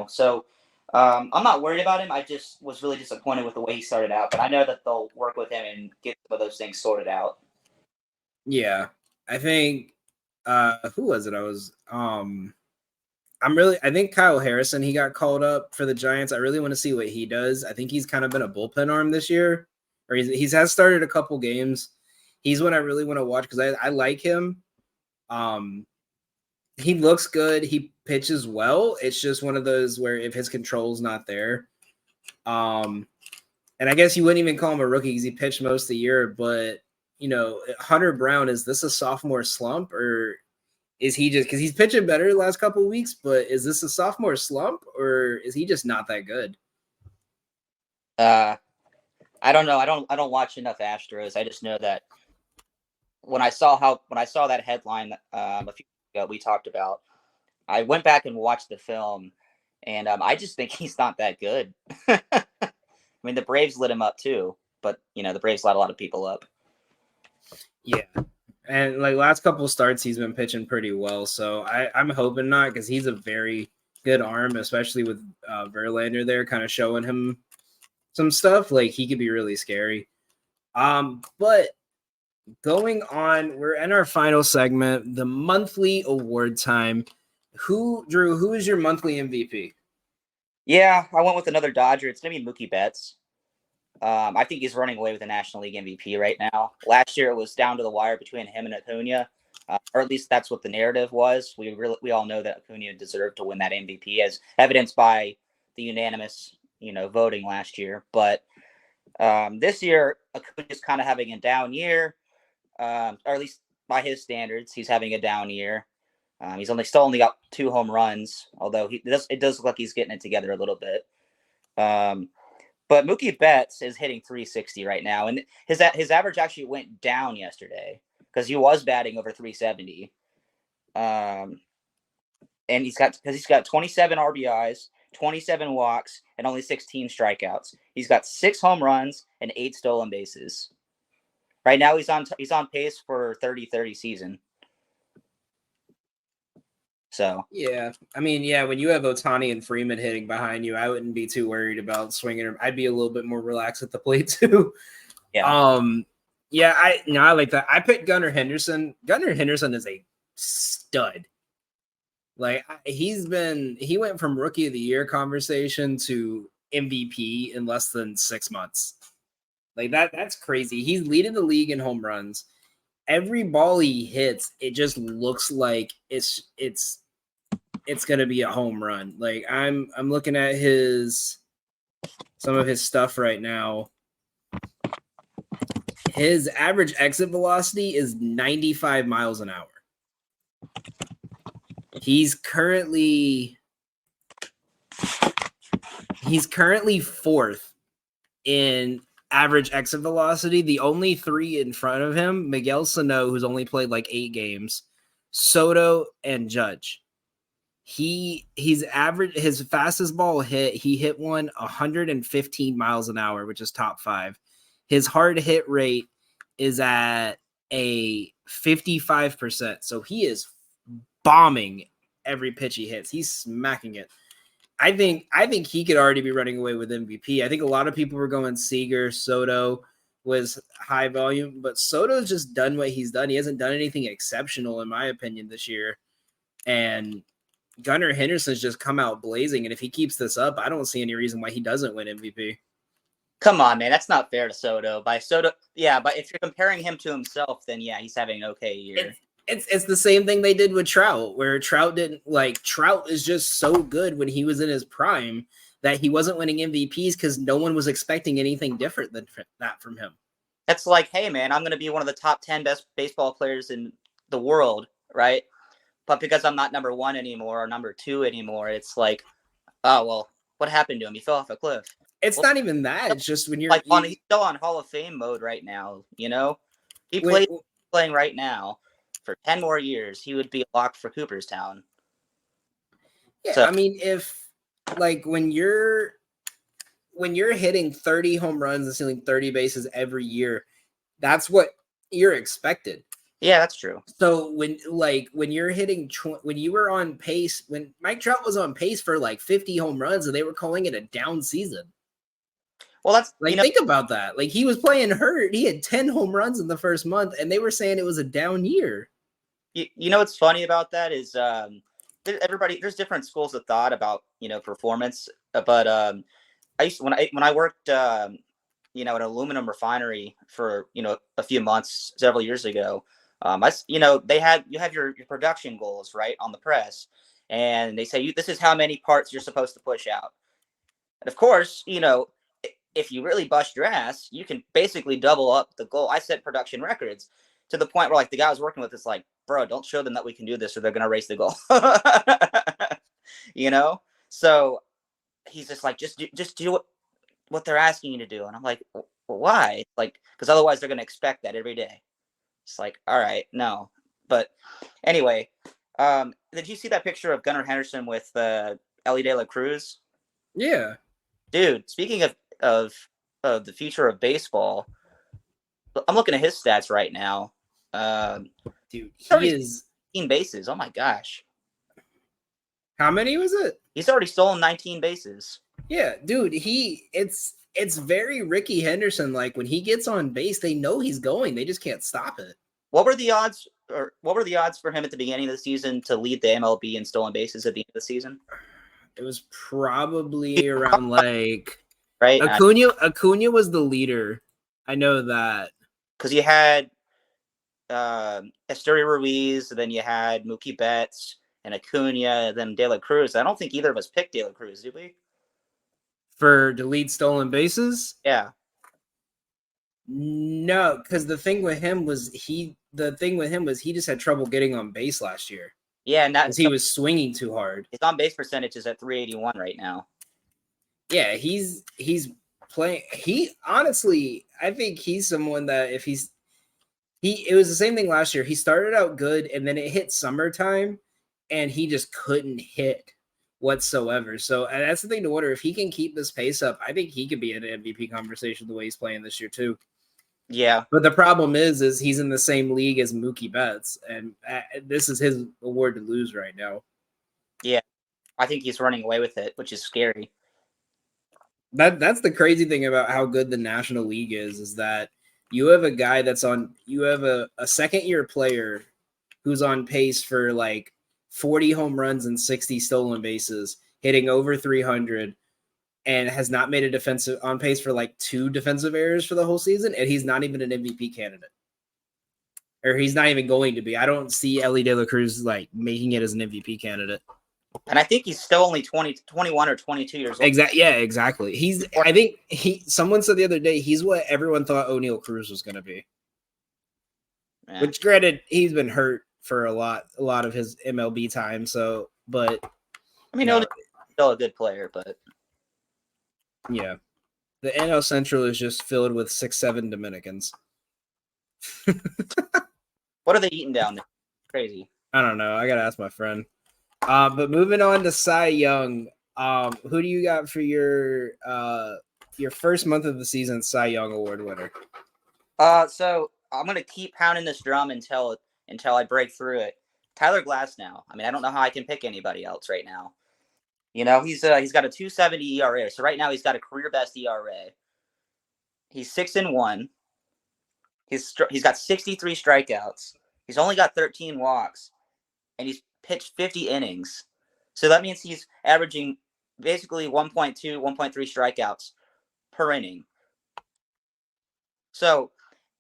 So I'm not worried about him. I just was really disappointed with the way he started out, but I know that they'll work with him and get some of those things sorted out. Yeah, I think who was it? I think Kyle Harrison, he got called up for the Giants. I really want to see what he does. I think he's kind of been a bullpen arm this year, or he has started a couple games. He's one I really want to watch because I like him. He looks good. He pitches well. It's just one of those where if his control's not there, and I guess you wouldn't even call him a rookie because he pitched most of the year, but Hunter Brown, is this a sophomore slump or is he just because he's pitching better the last couple of weeks, but is this a sophomore slump or is he just not that good? I don't know. I don't watch enough Astros. I just know that when I saw that headline a few weeks ago we talked about, I went back and watched the film and I just think he's not that good. I mean, the Braves lit him up too, but the Braves lit a lot of people up. Yeah. And last couple of starts, he's been pitching pretty well. So I'm hoping not because he's a very good arm, especially with Verlander there kind of showing him some stuff. He could be really scary. But going on, we're in our final segment, the monthly award time. Drew, who is your monthly MVP? Yeah, I went with another Dodger. It's going to be Mookie Betts. I think he's running away with the National League MVP right now. Last year, it was down to the wire between him and Acuna, or at least that's what the narrative was. We all know that Acuna deserved to win that MVP, as evidenced by the unanimous, voting last year. But this year, Acuna's kind of having a down year, or at least by his standards, he's having a down year. He's still only got 2 home runs, although it does look like he's getting it together a little bit. But Mookie Betts is hitting .360 right now, and his average actually went down yesterday because he was batting over .370. And he's got 27 RBIs, 27 walks, and only 16 strikeouts. He's got 6 home runs and 8 stolen bases. Right now, he's on pace for 30-30 season. So yeah, I mean, yeah, when you have Ohtani and Freeman hitting behind you, I wouldn't be too worried about swinging. I'd be a little bit more relaxed at the plate too. Yeah. Yeah, I like that. I picked Gunnar Henderson. Gunnar Henderson is a stud. He went from Rookie of the Year conversation to MVP in less than 6 months. That's crazy. He's leading the league in home runs. every ball he hits, it just looks like it's gonna be a home run. Like I'm looking at some of his stuff right now. His average exit velocity is 95 miles an hour. He's currently fourth in average exit velocity. The only three in front of him, Miguel Sano, who's only played like 8 games, Soto, and Judge. He's average his fastest ball hit, he hit one 115 miles an hour, which is top 5. His hard hit rate is at a 55%. So he is bombing every pitch he hits. He's smacking it. I think he could already be running away with MVP. I think a lot of people were going Seager. Soto was high volume, but Soto's just done what he's done. He hasn't done anything exceptional, in my opinion, this year. And Gunnar Henderson's just come out blazing. And if he keeps this up, I don't see any reason why he doesn't win MVP. Come on, man. That's not fair to Soto. But if you're comparing him to himself, then yeah, he's having an okay year. It's the same thing they did with Trout, where Trout is just so good when he was in his prime that he wasn't winning MVPs because no one was expecting anything different than that from him. That's like, hey, man, I'm going to be one of the top 10 best baseball players in the world, right? But because I'm not number 1 anymore or number 2 anymore, it's like, oh, well, what happened to him? He fell off a cliff. It's not even that. It's just when you're he's still on Hall of Fame mode right now, you know? Playing right now. For 10 more years, he would be locked for Cooperstown. Yeah, so, I mean, if like when you're hitting 30 home runs and stealing 30 bases every year, that's what you're expected. Yeah, that's true. So when you're hitting, when you were on pace, when Mike Trout was on pace for like 50 home runs and they were calling it a down season. Well, that's think about that. Like he was playing hurt. He had 10 home runs in the first month and they were saying it was a down year. You know what's funny about that is there's different schools of thought about, performance. But I used to, when I worked an aluminum refinery for a few months several years ago, you have your production goals right on the press, and they say this is how many parts you're supposed to push out. And of course, if you really bust your ass, you can basically double up the goal. I set production records to the point where like the guy I was working with is like, bro, don't show them that we can do this or they're going to raise the goal. So he's just like, just do what they're asking you to do. And I'm like, well, why? Like, because otherwise they're going to expect that every day. It's like, all right, no. But anyway, did you see that picture of Gunnar Henderson with Ellie De La Cruz? Yeah. Dude, speaking of the future of baseball, I'm looking at his stats right now. Dude, he is 19 bases. Oh my gosh. How many was it? He's already stolen 19 bases. Yeah, dude, it's very Ricky Henderson. Like when he gets on base, they know he's going. They just can't stop it. What were the odds for him at the beginning of the season to lead the MLB in stolen bases at the end of the season? It was probably around like right. Acuna was the leader. I know that. Because you had Esteury Ruiz, then you had Mookie Betts and Acuna, then De La Cruz. I don't think either of us picked De La Cruz, did we? For to lead stolen bases? Yeah. No, because the thing with him was he just had trouble getting on base last year. Yeah, and he was swinging too hard. His on base percentage is at 381 right now. Yeah, he's playing. He honestly, I think he's someone that if it was the same thing last year. He started out good, and then it hit summertime, and he just couldn't hit whatsoever. So that's the thing to wonder if he can keep this pace up. I think he could be in an MVP conversation the way he's playing this year too. Yeah, but the problem is he's in the same league as Mookie Betts, and this is his award to lose right now. Yeah, I think he's running away with it, which is scary. That's the crazy thing about how good the National League is that you have a guy you have a second-year player who's on pace for like 40 home runs and 60 stolen bases, hitting over 300, and has not made on pace for like 2 defensive errors for the whole season, and he's not even an MVP candidate. or he's not even going to be. I don't see Ellie De La Cruz like making it as an MVP candidate. And I think he's still only 21 or 22 years old. Yeah, exactly. I think someone said the other day, he's what everyone thought O'Neal Cruz was going to be. Yeah. Which, granted, he's been hurt for a lot of his MLB time. So, but I mean, no, O'Neal's still a good player, but yeah, the NL Central is just filled with 6-7 Dominicans. what are they eating down there? Crazy. I don't know. I gotta ask my friend. But moving on to Cy Young, who do you got for your first month of the season Cy Young Award winner? So I'm gonna keep pounding this drum until I break through it. Tyler Glasnow. I mean, I don't know how I can pick anybody else right now. You know, he's got a 2.70 ERA. So right now he's got a career best ERA. He's 6-1. He's got 63 strikeouts. He's only got 13 walks, and he's pitched 50 innings. So that means he's averaging basically 1.2, 1.3 strikeouts per inning. So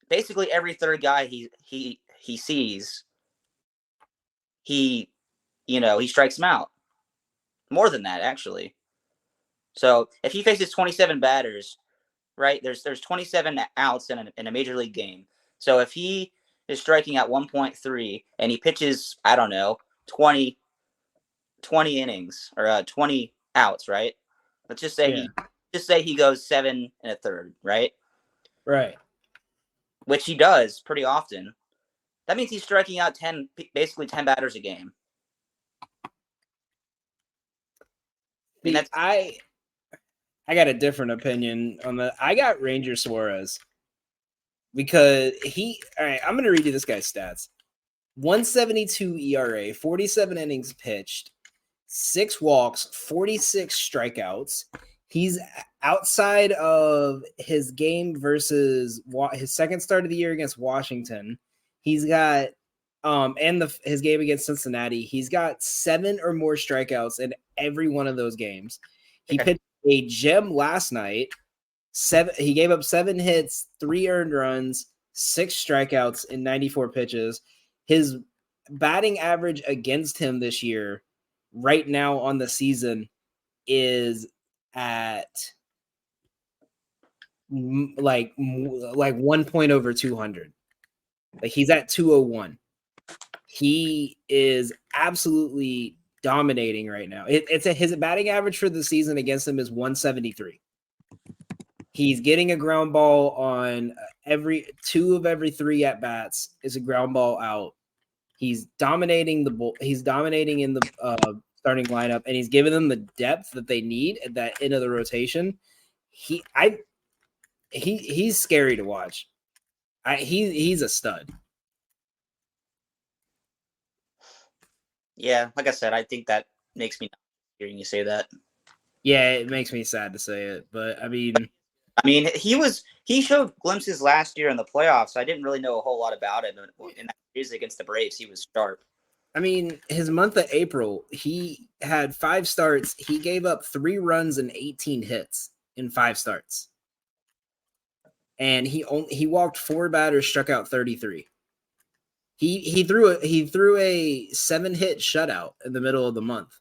basically every third guy he sees, he strikes him out. More than that, actually. So if he faces 27 batters, right, there's 27 outs in a major league game. So if he is striking at 1.3 and he pitches, I don't know, 20 innings or 20 outs, right? Let's just say he goes 7 1/3, right? Right. Which he does pretty often. That means he's striking out basically 10 batters a game. I got a different opinion on that. I got Ranger Suarez because all right, I'm going to read you this guy's stats. 172 ERA, 47 innings pitched, 6 walks, 46 strikeouts. He's outside of his game versus his second start of the year against Washington. He's got his game against Cincinnati. He's got 7 or more strikeouts in every one of those games. He pitched a gem last night. He gave up 7 hits, 3 earned runs, 6 strikeouts in 94 pitches. His batting average against him this year, right now on the season, is at like 1 point over 200. Like he's at 201. He is absolutely dominating right now. His batting average for the season against him is 173. He's getting a ground ball on every 2 of every 3 at bats is a ground ball out. He's dominating He's dominating in the starting lineup, and he's giving them the depth that they need at that end of the rotation. He's scary to watch. He's a stud. Yeah, like I said, I think that makes me hearing you say that. Yeah, it makes me sad to say it, but I mean, he showed glimpses last year in the playoffs. I didn't really know a whole lot about him in that series against the Braves. He was sharp. I mean, his month of April, he had 5 starts. He gave up 3 runs and 18 hits in 5 starts, and he walked 4 batters, struck out 33. He threw a 7-hit shutout in the middle of the month.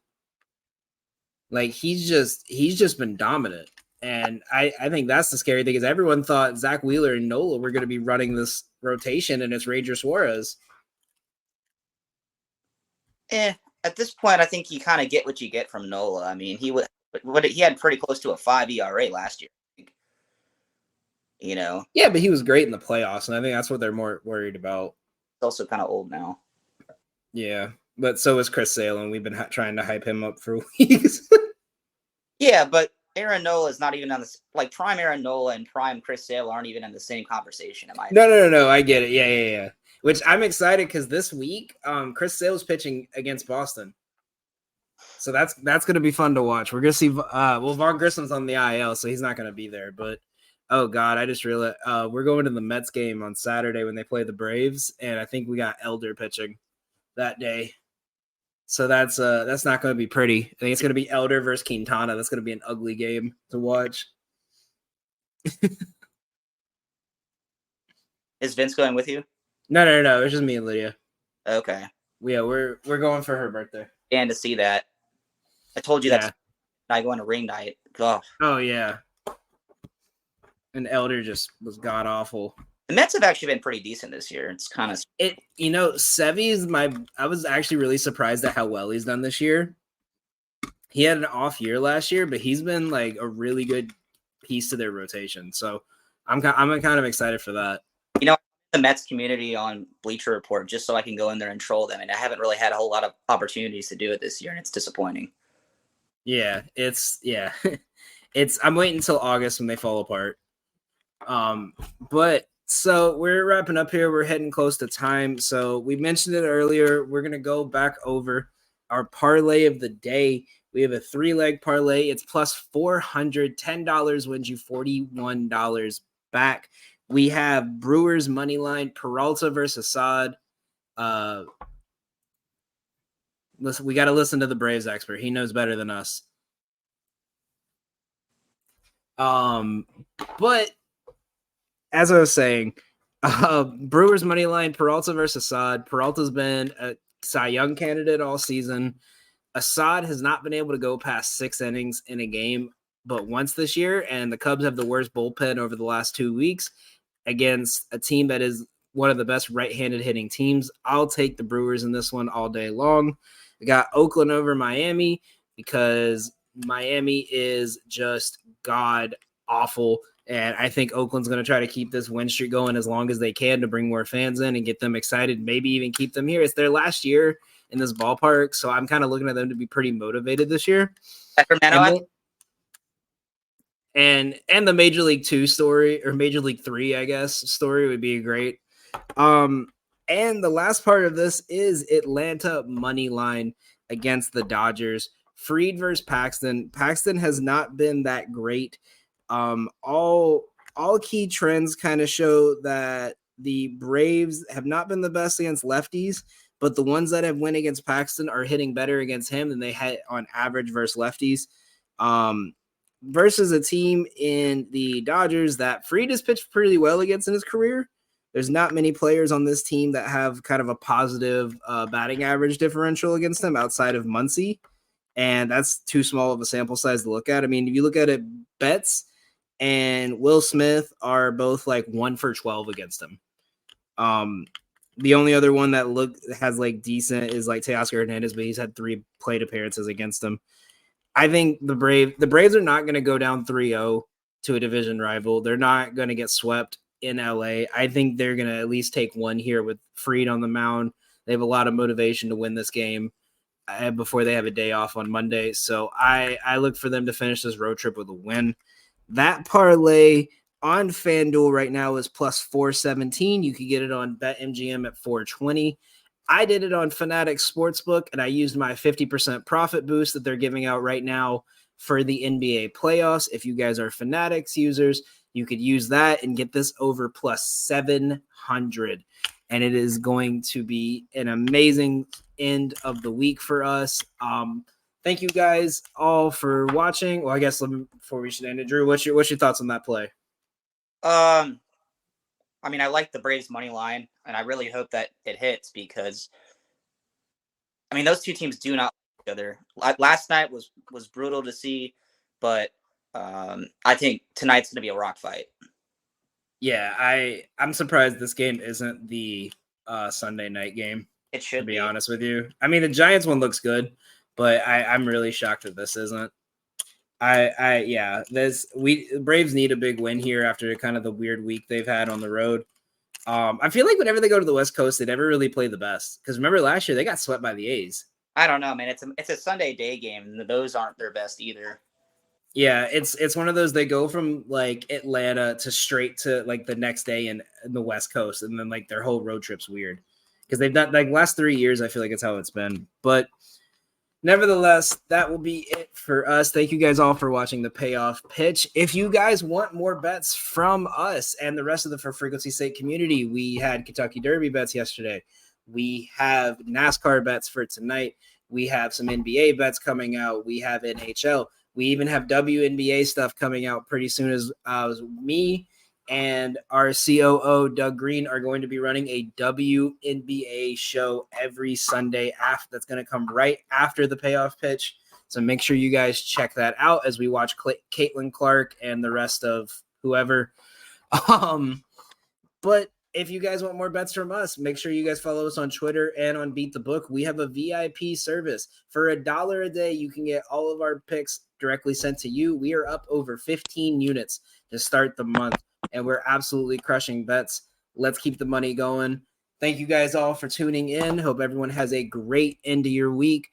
Like he's just been dominant. And I think that's the scary thing is everyone thought Zach Wheeler and Nola were going to be running this rotation, and it's Ranger Suarez. At this point, I think you kind of get what you get from Nola. I mean, he had pretty close to a 5 ERA last year. You know. Yeah, but he was great in the playoffs, and I think that's what they're more worried about. He's also kind of old now. Yeah, but so is Chris Sale, and we've been trying to hype him up for weeks. Yeah, but Aaron Nola is not even on this. Like prime Aaron Nola and prime Chris Sale aren't even in the same conversation. Am I? No. I get it. Yeah. Which I'm excited because this week, Chris Sale's pitching against Boston, so that's going to be fun to watch. We're going to see. Vaughn Grissom's on the IL, so he's not going to be there. But oh god, I just realized we're going to the Mets game on Saturday when they play the Braves, and I think we got Elder pitching that day. So that's not going to be pretty. I think it's going to be Elder versus Quintana. That's going to be an ugly game to watch. Is Vince going with you? No. It's just me and Lydia. Okay. Yeah, we're going for her birthday. And to see that. I told you that's I go on a ring night. Oh yeah. And Elder just was god awful. The Mets have actually been pretty decent this year. It's kind of Sevy is I was actually really surprised at how well he's done this year. He had an off year last year, but he's been like a really good piece to their rotation. So I'm kind of excited for that. The Mets community on Bleacher Report just so I can go in there and troll them, and I haven't really had a whole lot of opportunities to do it this year, and it's disappointing. Yeah, I'm waiting until August when they fall apart. But so we're wrapping up here. We're heading close to time. So we mentioned it earlier. We're gonna go back over our parlay of the day. We have a 3-leg parlay. It's plus $400. $10 wins you $41 back. We have Brewers money line, Peralta versus Assad. Listen, we got to listen to the Braves expert. He knows better than us. But as I was saying, Brewers money line, Peralta versus Assad. Peralta's been a Cy Young candidate all season. Assad has not been able to go past 6 innings in a game but once this year, and the Cubs have the worst bullpen over the last 2 weeks against a team that is one of the best right-handed hitting teams. I'll take the Brewers in this one all day long. We got Oakland over Miami because Miami is just god awful, and I think Oakland's going to try to keep this win streak going as long as they can to bring more fans in and get them excited, maybe even keep them here. It's their last year in this ballpark, so I'm kind of looking at them to be pretty motivated this year. And the Major League 2 story, or Major League 3, I guess, story would be great. And the last part of this is Atlanta money line against the Dodgers. Fried versus Paxton. Paxton has not been that great. All key trends kind of show that the Braves have not been the best against lefties, but the ones that have won against Paxton are hitting better against him than they had on average versus lefties. Versus a team in the Dodgers that Fried has pitched pretty well against in his career. There's not many players on this team that have kind of a positive batting average differential against them outside of Muncy, and that's too small of a sample size to look at. I mean, if you look at it, Betts and Will Smith are both like 1 for 12 against him. The only other one that has like decent is like Teoscar Hernandez, but he's had 3 plate appearances against him. I think the Braves are not going to go down 3-0 to a division rival. They're not going to get swept in LA. I think they're going to at least take one here with Fried on the mound. They have a lot of motivation to win this game before they have a day off on Monday. So I look for them to finish this road trip with a win. That parlay on FanDuel right now is plus 417. You could get it on BetMGM at 420. I did it on Fanatics Sportsbook, and I used my 50% profit boost that they're giving out right now for the NBA playoffs. If you guys are Fanatics users, you could use that and get this over plus 700. And it is going to be an amazing end of the week for us. Thank you guys all for watching. Well, I guess before we should end it, Drew, what's your thoughts on that play? I mean, I like the Braves money line, and I really hope that it hits because, I mean, those two teams do not like each other. Last night was brutal to see, but I think tonight's going to be a rock fight. Yeah, I'm surprised this game isn't the Sunday night game. It should be honest with you. I mean, the Giants one looks good, but I'm really shocked that this isn't. Braves need a big win here after kind of the weird week they've had on the road. I feel like whenever they go to the West Coast, they never really play the best. Because remember last year they got swept by the A's. I don't know, man. It's a Sunday day game, and those aren't their best either. Yeah, it's one of those. They go from like Atlanta to straight to like the next day in the West Coast, and then like their whole road trip's weird because they've done like last 3 years. I feel like it's how it's been, but. Nevertheless, that will be it for us. Thank you guys all for watching the Payoff Pitch. If you guys want more bets from us and the rest of the For Frequency Sake community, we had Kentucky Derby bets yesterday. We have NASCAR bets for tonight. We have some NBA bets coming out. We have NHL. We even have WNBA stuff coming out pretty soon as me and our COO, Doug Green, are going to be running a WNBA show every Sunday that's going to come right after the payoff pitch. So make sure you guys check that out as we watch Caitlin Clark and the rest of whoever. But if you guys want more bets from us, make sure you guys follow us on Twitter and on Beat the Book. We have a VIP service. For $1 a day, you can get all of our picks directly sent to you. We are up over 15 units to start the month, and we're absolutely crushing bets. Let's keep the money going. Thank you guys all for tuning in. Hope everyone has a great end of your week.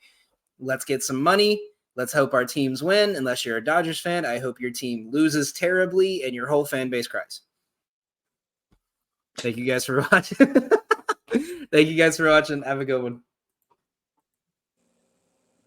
Let's get some money. Let's hope our teams win. Unless you're a Dodgers fan, I hope your team loses terribly and your whole fan base cries. Thank you guys for watching. Thank you guys for watching. Have a good one.